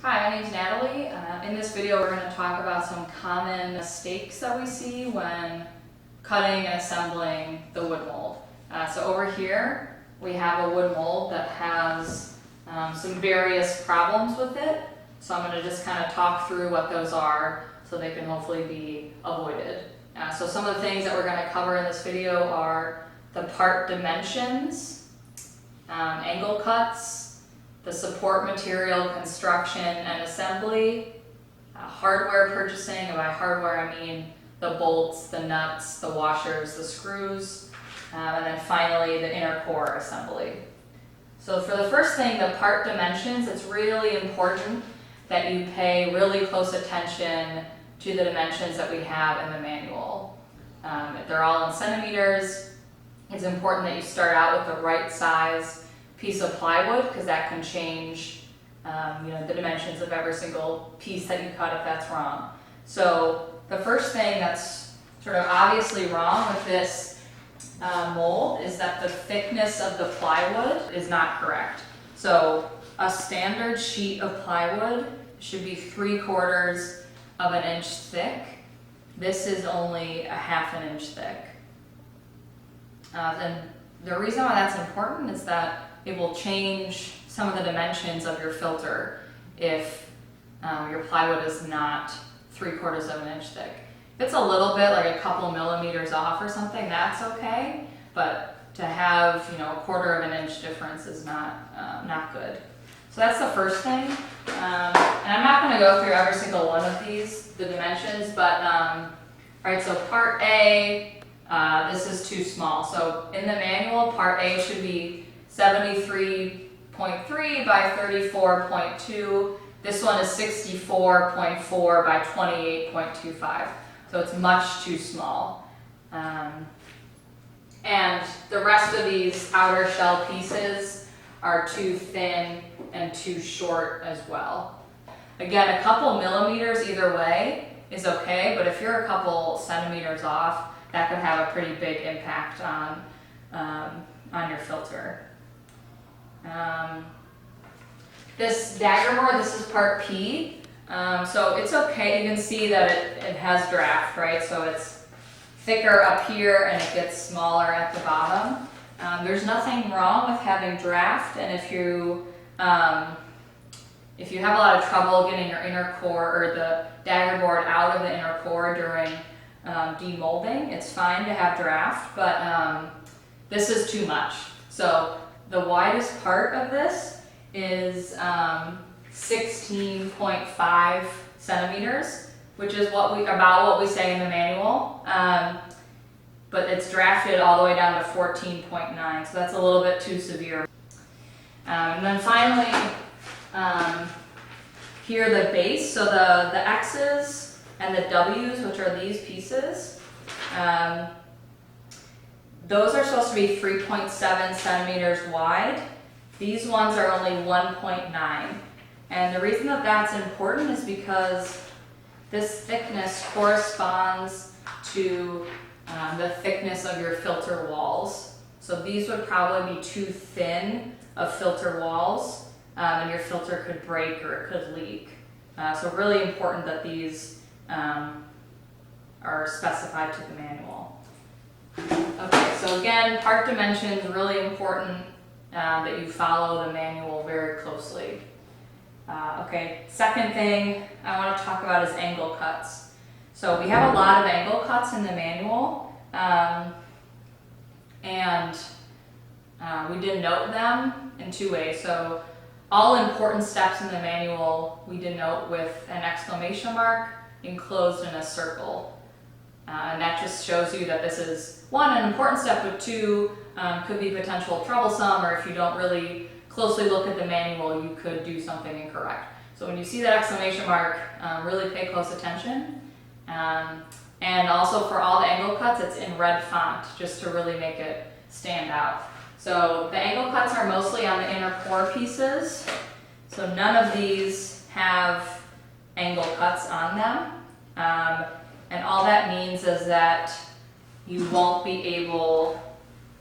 Hi, my name is Natalie. In this video we're going to talk about some common mistakes that we see when cutting and assembling the wood mold. So over here we have a wood mold that has some various problems with it. So I'm going to just kind of talk through what those are so they can hopefully be avoided. So some of the things that we're going to cover in this video are the part dimensions, angle cuts, the support material construction and assembly, hardware purchasing, and by hardware I mean the bolts, the nuts, the washers, the screws, and then finally the inner core assembly. So for the first thing, the part dimensions, it's really important that you pay really close attention to the dimensions that we have in the manual. They're all in centimeters. It's important that you start out with the right size piece of plywood because that can change the dimensions of every single piece that you cut if that's wrong. So the first thing that's sort of obviously wrong with this mold is that the thickness of the plywood is not correct. So a standard sheet of plywood should be 3/4 of an inch thick. This is only a 1/2 inch thick. And the reason why that's important is that it will change some of the dimensions of your filter if your plywood is not 3/4 of an inch thick. If it's a little bit, like a couple millimeters off or something, that's okay. But to have, a 1/4 of an inch difference is not good. So that's the first thing. And I'm not going to go through every single one of these, the dimensions, but right. So part A, this is too small. So in the manual, part A should be 73.3 by 34.2. This one is 64.4 by 28.25. So it's much too small. And the rest of these outer shell pieces are too thin and too short as well. Again, a couple millimeters either way is okay, but if you're a couple centimeters off, that could have a pretty big impact on your filter. This dagger board, this is part P. So it's okay, you can see that it has draft, right? So it's thicker up here and it gets smaller at the bottom. There's nothing wrong with having draft, and if you have a lot of trouble getting your inner core or the dagger board out of the inner core during demolding, it's fine to have draft, but this is too much. So the widest part of this is 16.5 centimeters, which is about what we say in the manual. But it's drafted all the way down to 14.9, so that's a little bit too severe. And then finally, here the base, so the X's and the W's, which are these pieces, those are supposed to be 3.7 centimeters wide. These ones are only 1.9. And the reason that that's important is because this thickness corresponds to the thickness of your filter walls. So these would probably be too thin of filter walls, and your filter could break or it could leak. So really important that these are specified to the manual. Okay, so again, part dimensions, really important that you follow the manual very closely. Okay, second thing I want to talk about is angle cuts. So we have a lot of angle cuts in the manual, and we denote them in two ways. So all important steps in the manual we denote with an exclamation mark enclosed in a circle. And that just shows you that this is, one, an important step, but two, could be potential troublesome, or if you don't really closely look at the manual, you could do something incorrect. So when you see that exclamation mark, really pay close attention. And also for all the angle cuts, it's in red font, just to really make it stand out. So the angle cuts are mostly on the inner core pieces. So none of these have angle cuts on them. And all that means is that you won't be able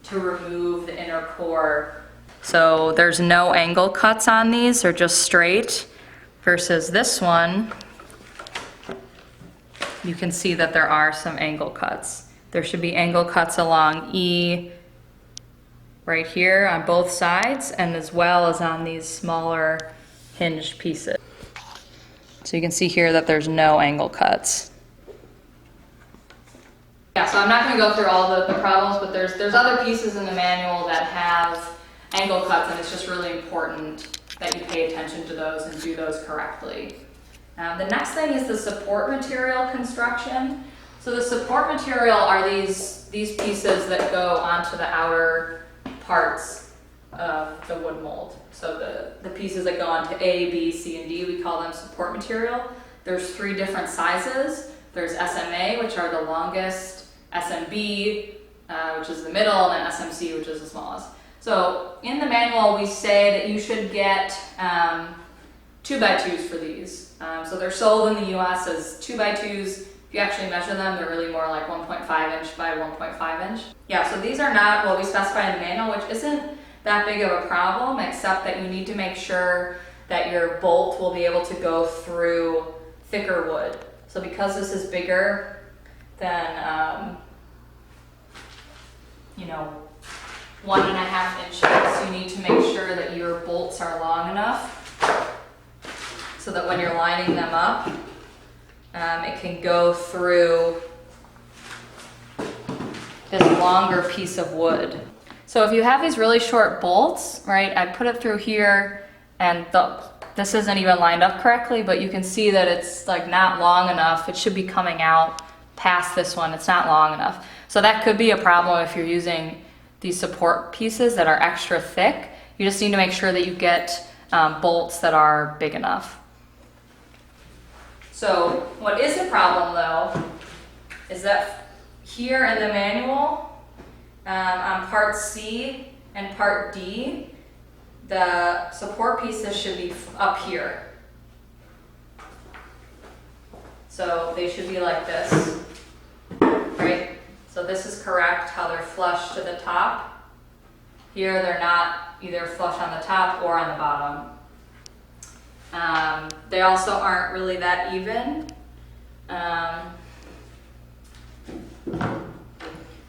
to remove the inner core. So there's no angle cuts on these, they're just straight. versus this one, you can see that there are some angle cuts. There should be angle cuts along E right here on both sides, and as well as on these smaller hinged pieces. So you can see here that there's no angle cuts. Yeah, so I'm not going to go through all the problems, but there's other pieces in the manual that have angle cuts, and it's just really important that you pay attention to those and do those correctly. The next thing is the support material construction. So the support material are these pieces that go onto the outer parts of the wood mold. So the pieces that go onto A, B, C, and D, we call them support material. There's 3 different sizes. There's SMA, which are the longest, SMB, which is the middle, and then SMC, which is the smallest. So in the manual, we say that you should get 2x2s for these. So they're sold in the US as 2x2s. If you actually measure them, they're really more like 1.5 inch by 1.5 inch. Yeah, so these are not what we specify in the manual, which isn't that big of a problem, except that you need to make sure that your bolt will be able to go through thicker wood. So because this is bigger than, 1.5 inches, you need to make sure that your bolts are long enough so that when you're lining them up, it can go through this longer piece of wood. So if you have these really short bolts, right, I put it through here, and this isn't even lined up correctly, but you can see that it's like not long enough. It should be coming out past this one. It's not long enough. So that could be a problem if you're using these support pieces that are extra thick. You just need to make sure that you get bolts that are big enough. So what is a problem though, is that here in the manual, on part C and part D, the support pieces should be up here. So they should be like this, right? So this is correct, how they're flush to the top. Here they're not either flush on the top or on the bottom. They also aren't really that even.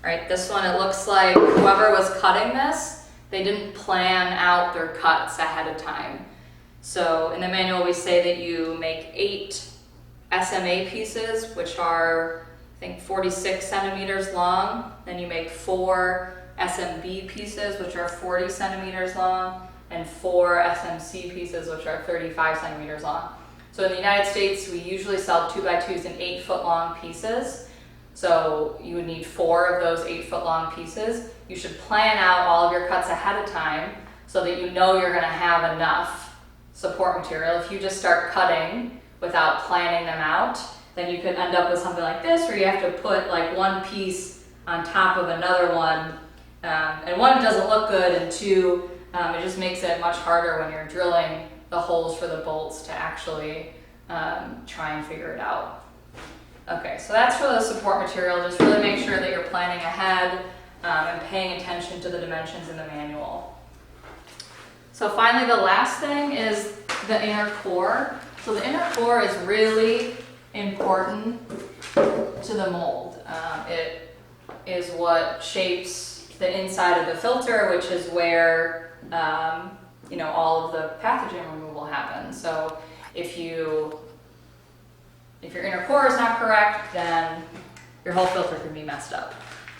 Right, this one, it looks like whoever was cutting this, they didn't plan out their cuts ahead of time. So in the manual we say that you make 8 SMA pieces, which are, I think, 46 centimeters long. Then you make 4 SMB pieces, which are 40 centimeters long, and 4 SMC pieces, which are 35 centimeters long. So in the United States, we usually sell 2x2s in 8-foot long pieces. So you would need 4 of those 8-foot long pieces. You should plan out all of your cuts ahead of time so that you know you're gonna have enough support material. If you just start cutting without planning them out, then you could end up with something like this, where you have to put like one piece on top of another one. And one, it doesn't look good, and 2, it just makes it much harder when you're drilling the holes for the bolts to actually try and figure it out. Okay, so that's for the support material. Just really make sure that you're planning ahead and paying attention to the dimensions in the manual. So finally, the last thing is the inner core. So the inner core is really important to the mold. It is what shapes the inside of the filter, which is where all of the pathogen removal happens. So if your inner core is not correct, then your whole filter can be messed up.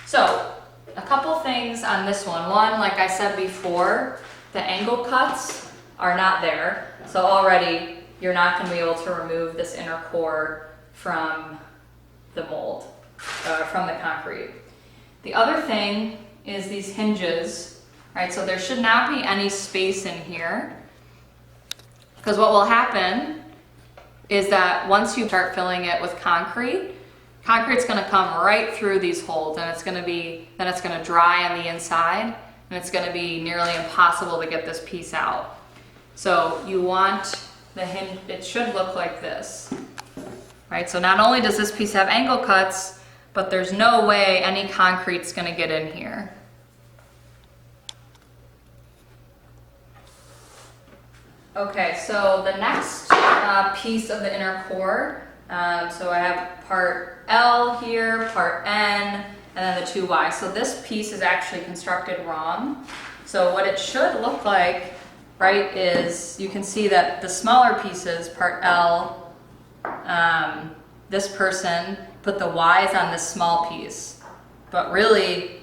So a couple things on this one. One, like I said before, the angle cuts are not there. So already you're not going to be able to remove this inner core from the mold, from the concrete. The other thing is these hinges, right? So there should not be any space in here, because what will happen is that once you start filling it with concrete's going to come right through these holes, and it's going to dry on the inside, and it's going to be nearly impossible to get this piece out. So you want the hinge, it should look like this, right? So not only does this piece have angle cuts, but there's no way any concrete's going to get in here. Okay, so the next piece of the inner core. So I have part L here, part N, and then the two Y. So this piece is actually constructed wrong. So what it should look like, right, is you can see that the smaller pieces, part L, this person put the Y's on this small piece. But really,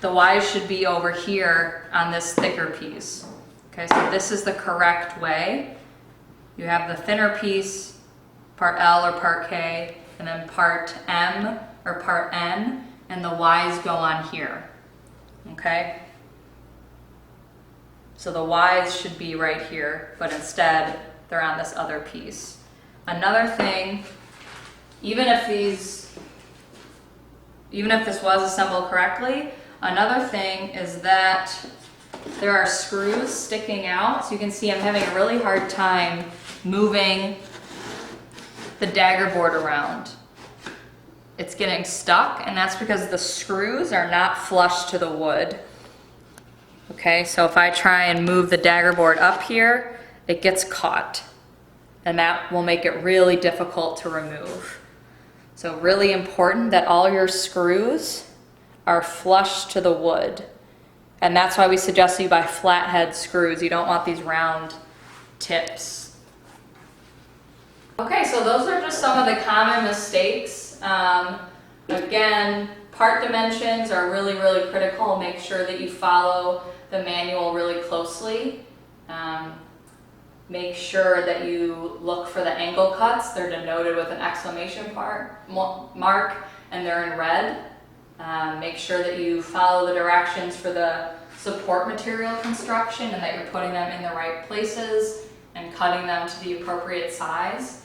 the Y's should be over here on this thicker piece. Okay, so this is the correct way. You have the thinner piece, part L or part K, and then part M or part N, and the Y's go on here, okay? So the Y's should be right here, but instead they're on this other piece. Another thing, even if this was assembled correctly, another thing is that there are screws sticking out. So you can see I'm having a really hard time moving the dagger board around. It's getting stuck, and that's because the screws are not flush to the wood. Okay, so if I try and move the dagger board up here, it gets caught, and that will make it really difficult to remove. So really important that all your screws are flush to the wood. And that's why we suggest you buy flathead screws. You don't want these round tips. Okay, so those are just some of the common mistakes. Again, part dimensions are really, really critical. Make sure that you follow the manual really closely. Make sure that you look for the angle cuts. They're denoted with an exclamation mark, and they're in red. Make sure that you follow the directions for the support material construction and that you're putting them in the right places and cutting them to the appropriate size.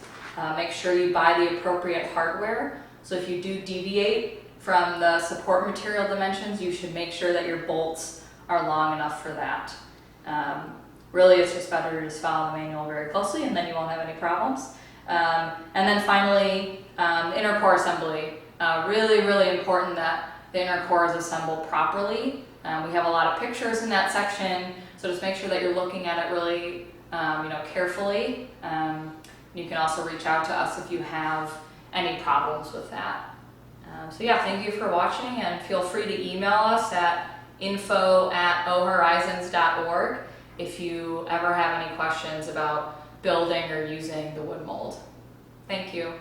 Make sure you buy the appropriate hardware. So if you do deviate from the support material dimensions, you should make sure that your bolts are long enough for that. Really, it's just better to just follow the manual very closely, and then you won't have any problems. And then finally, inner core assembly. Really, really important that the inner core is assembled properly. We have a lot of pictures in that section, so just make sure that you're looking at it really carefully. You can also reach out to us if you have any problems with that. So yeah, thank you for watching, and feel free to email us at info@OHorizons.org if you ever have any questions about building or using the wood mold. Thank you.